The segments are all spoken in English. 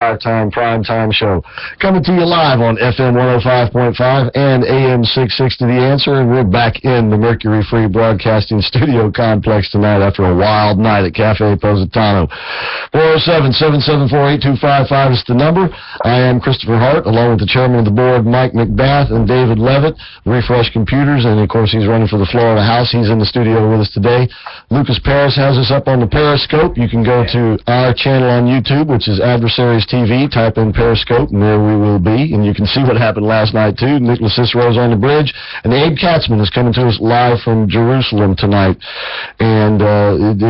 Prime time show. Coming to you live on FM 105.5 and AM 660 The Answer, and we're back in the Mercury Free Broadcasting Studio Complex tonight after a wild night at Cafe Positano. 407-774-8255 is the number. I am Christopher Hart, along with the chairman of the board, Mike McBath, and David Levitt, Refresh Computers, and of course he's running for the Florida House. He's in the studio with us today. Lucas Paris has us up on the Pariscope. You can go to our channel on YouTube, which is Adversaries TV, type in Pariscope, and there we will be, and you can see what happened last night too. Nicholas Cicero's on the bridge, and Abe Katsman is coming to us live from Jerusalem tonight. And Abe,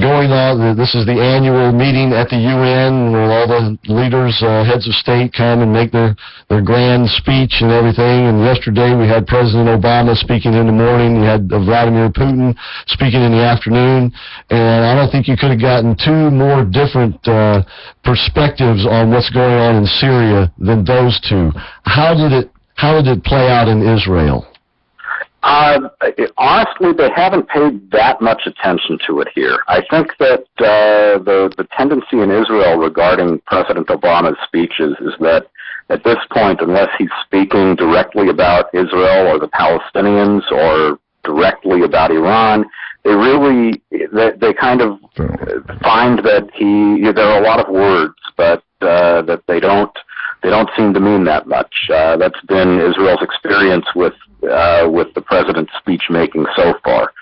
going on, this is the annual meeting at the UN where all the leaders, heads of state, come and make their grand speech and everything. And yesterday we had President Obama speaking in the morning. You had Vladimir Putin speaking in the afternoon, and I don't think you could have gotten two more different perspectives on what's going on in Syria than those two. How did it play out in Israel? Honestly, they haven't paid that much attention to it here. I think that the tendency in Israel regarding President Obama's speeches is that at this point, unless he's speaking directly about Israel or the Palestinians or directly about Iran, they kind of find that there are a lot of words, but that they don't seem to mean that much. That's been Israel's experience with the president's speech making so far.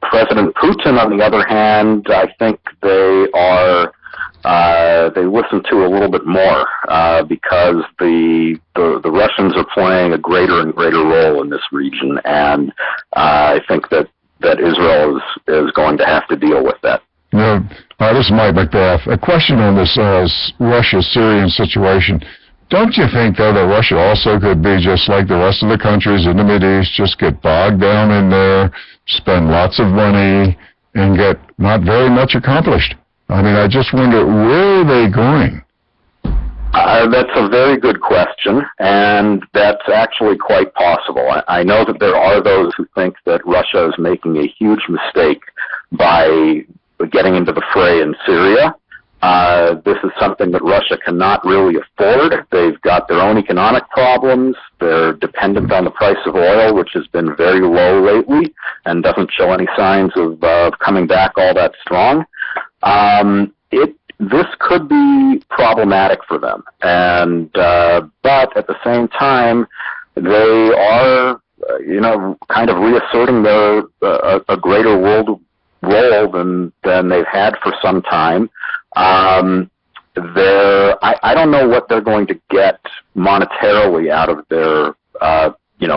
President Putin, on the other hand, I think they listen to a little bit more because the Russians are playing a greater and greater role in this region, and I think that Israel is going to have to deal with that. This is Mike McBath. A question on this Russia-Syrian situation. Don't you think, though, that Russia also could be just like the rest of the countries in the Mideast, just get bogged down in there, spend lots of money, and get not very much accomplished? I mean, I just wonder, where are they going? That's a very good question, and that's actually quite possible. I know that there are those who think that Russia is making a huge mistake by getting into the fray in Syria. This is something that Russia cannot really afford. They've got their own economic problems. They're dependent on the price of oil, which has been very low lately and doesn't show any signs of coming back all that strong. This could be problematic for them, and but at the same time, they are, kind of reasserting a greater world role than they've had for some time. I don't know what they're going to get monetarily out of their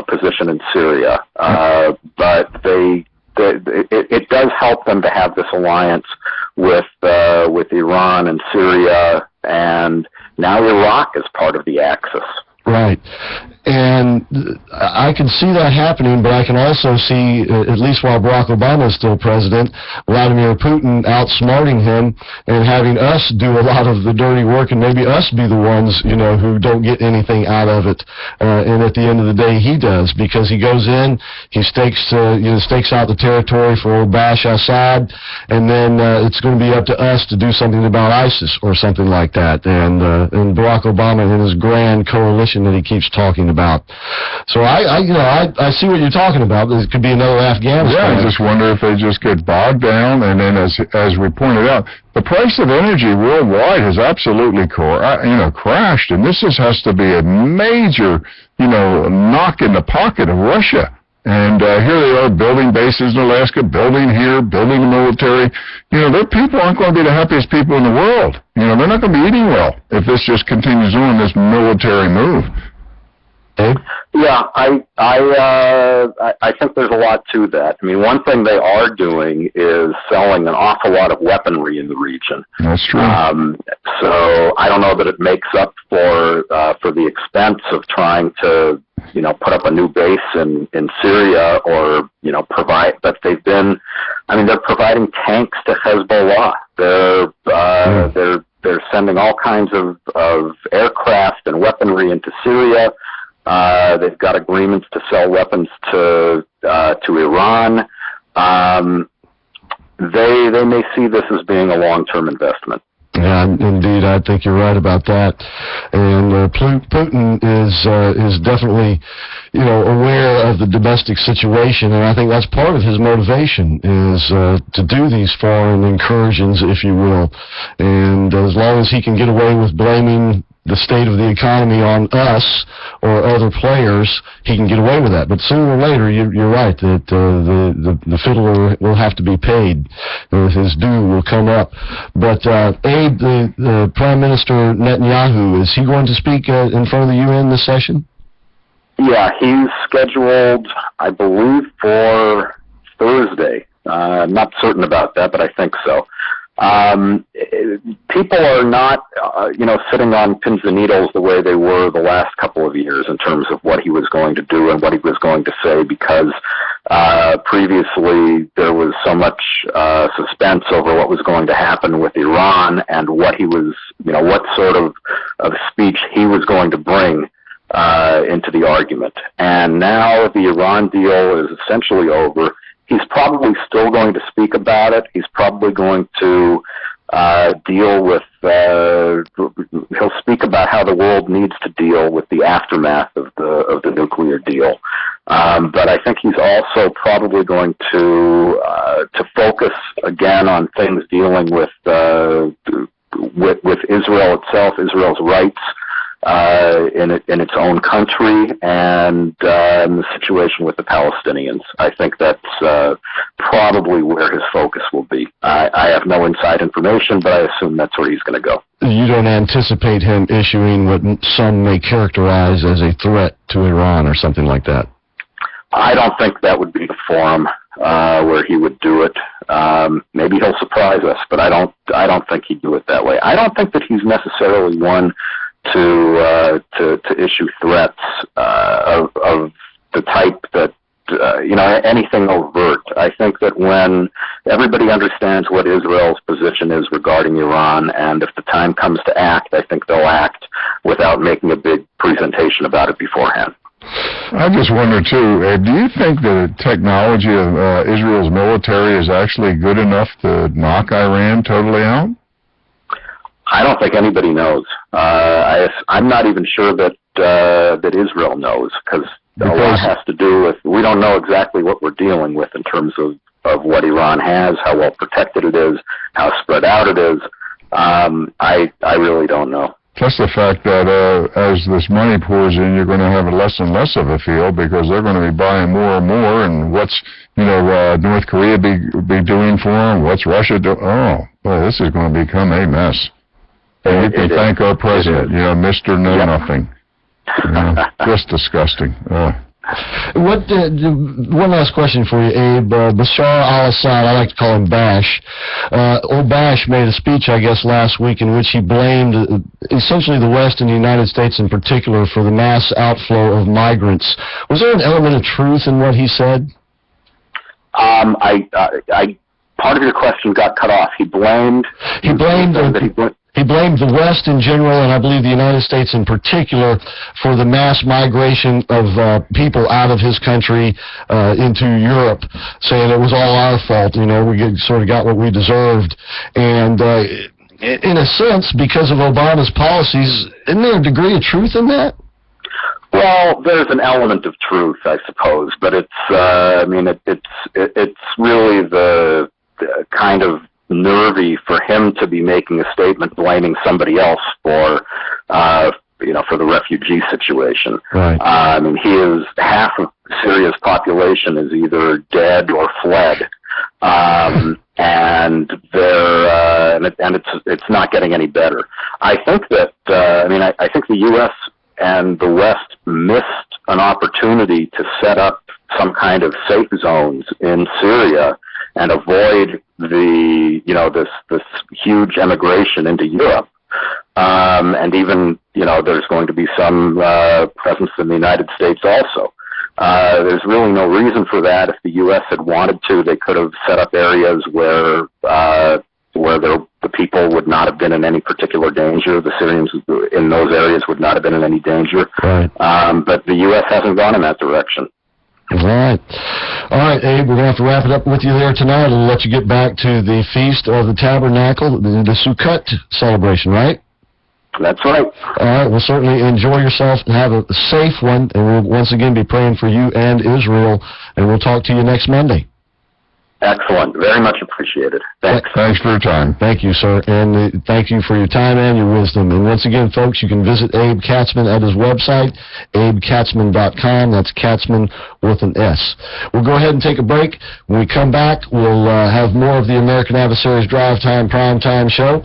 position in Syria, but it does help them to have this alliance with Iran and Syria, and now Iraq is part of the Axis. Right. And I can see that happening, but I can also see, at least while Barack Obama is still president, Vladimir Putin outsmarting him and having us do a lot of the dirty work, and maybe us be the ones, who don't get anything out of it. And at the end of the day, he does, because he goes in, he stakes out the territory for Bashar al-Assad, and then it's going to be up to us to do something about ISIS or something like that. And Barack Obama and his grand coalition that he keeps talking about. So I see what you're talking about. It could be another Afghanistan. Yeah, I just wonder if they just get bogged down, and then as we pointed out, the price of energy worldwide has absolutely crashed, and this has to be a major knock in the pocket of Russia. And here they are building bases in Alaska, building here, building the military. Their people aren't going to be the happiest people in the world. They're not going to be eating well if this just continues on, this military move. Abe? Yeah, I think there's a lot to that. I mean, one thing they are doing is selling an awful lot of weaponry in the region. That's true. So I don't know that it makes up for the expense of trying to put up a new base in Syria or provide. But they're providing tanks to Hezbollah. They're sending all kinds of aircraft and weaponry into Syria. They've got agreements to sell weapons to Iran. they may see this as being a long-term investment. Yeah, indeed, I think you're right about that. And Putin is definitely, aware of the domestic situation, and I think that's part of his motivation is to do these foreign incursions, if you will. And as long as he can get away with blaming the state of the economy on us or other players, he can get away with that. But sooner or later, you're right that the fiddler will have to be paid. His due will come up. But Abe, the Prime Minister Netanyahu, is he going to speak in front of the UN this session? Yeah, he's scheduled, I believe, for Thursday. I'm not certain about that, but I think so. People are not, sitting on pins and needles the way they were the last couple of years in terms of what he was going to do and what he was going to say, because previously there was so much suspense over what was going to happen with Iran and what he was, what sort of speech he was going to bring into the argument. And now the Iran deal is essentially over. He's probably still going to speak about it. He's probably going to deal with, he'll speak about how the world needs to deal with the aftermath of the nuclear deal. But I think he's also probably going to focus again on things dealing with Israel itself, Israel's rights in its own country, and the situation with the Palestinians. I think that's probably where his focus will be. I have no inside information, but I assume that's where he's going to go. You don't anticipate him issuing what some may characterize as a threat to Iran or something like that? I don't think that would be the forum where he would do it. Maybe he'll surprise us, but I don't think he'd do it that way. I don't think that he's necessarily one to issue threats of the type that anything overt. I think that when everybody understands what Israel's position is regarding Iran, and if the time comes to act, I think they'll act without making a big presentation about it beforehand. I just wonder, too, do you think the technology of Israel's military is actually good enough to knock Iran totally out? I don't think anybody knows. I'm not even sure that Israel knows, because a lot has to do with, we don't know exactly what we're dealing with in terms of what Iran has, how well protected it is, how spread out it is. I really don't know. Plus the fact that as this money pours in, you're going to have less and less of a field because they're going to be buying more and more. And what's North Korea be doing for them? What's Russia do? Oh, boy, this is going to become a mess. And you can thank our president, Mr. Know Nothing. Just disgusting. One last question for you, Abe. Bashar al-Assad, I like to call him Bash. Old Bash made a speech, I guess, last week in which he blamed essentially the West and the United States in particular for the mass outflow of migrants. Was there an element of truth in what he said? Part of your question got cut off. He blamed the West in general, and I believe the United States in particular, for the mass migration of people out of his country into Europe, saying it was all our fault. We sort of got what we deserved. And in a sense, because of Obama's policies, isn't there a degree of truth in that? Well, there's an element of truth, I suppose, but it's really the kind of nervy for him to be making a statement blaming somebody else for the refugee situation. Right. He is half of Syria's population is either dead or fled, and it's not getting any better. I think that I think the U.S. and the West missed an opportunity to set up some kind of safe zones in Syria and avoid this huge emigration into Europe. And even, there's going to be some presence in the United States also. There's really no reason for that. If the U.S. had wanted to, they could have set up areas where the people would not have been in any particular danger. The Syrians in those areas would not have been in any danger. Right. But the U.S. hasn't gone in that direction. All right. All right, Abe, we're going to have to wrap it up with you there tonight and let you get back to the Feast of the Tabernacle, the Sukkot celebration, right? That's right. All right, well, certainly enjoy yourself and have a safe one, and we'll once again be praying for you and Israel, and we'll talk to you next Monday. Excellent. Very much appreciated. Thanks. Thanks for your time. Thank you, sir, and thank you for your time and your wisdom. And once again, folks, you can visit Abe Katsman at his website, abekatsman.com. That's Katsman with an S. We'll go ahead and take a break. When we come back, we'll have more of the American Adversaries Drive Time Prime Time show.